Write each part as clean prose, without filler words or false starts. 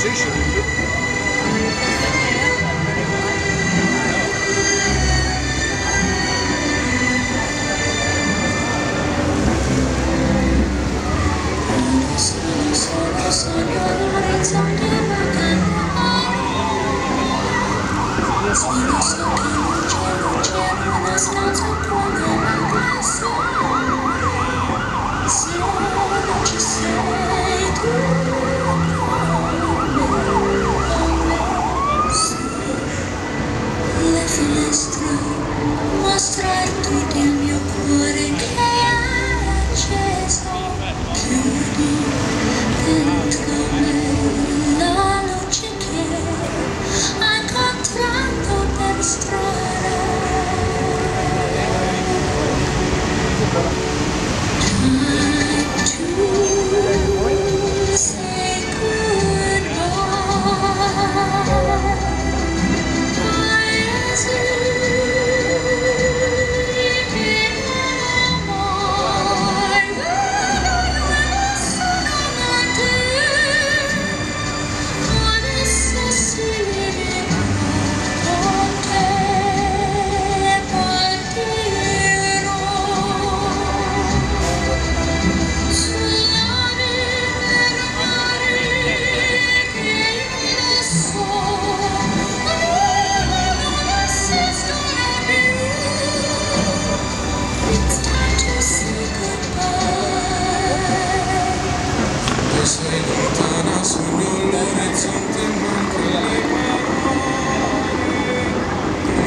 Solo so che non c'è una stanza con una canzone. Se non ci sei tu con me, le finestre mostra tutto il mio cuore che è acceso. Chiudi dentro me la luce che hai incontrato per strada. Sei lontana, sogno l'orizzonte, manca le parole.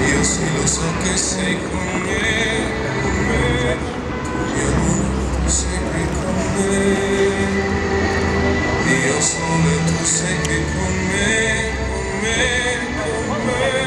Io sì lo so che sei con me, io non tu sei qui con me. Io solo e tu sei qui con me, con me, con me.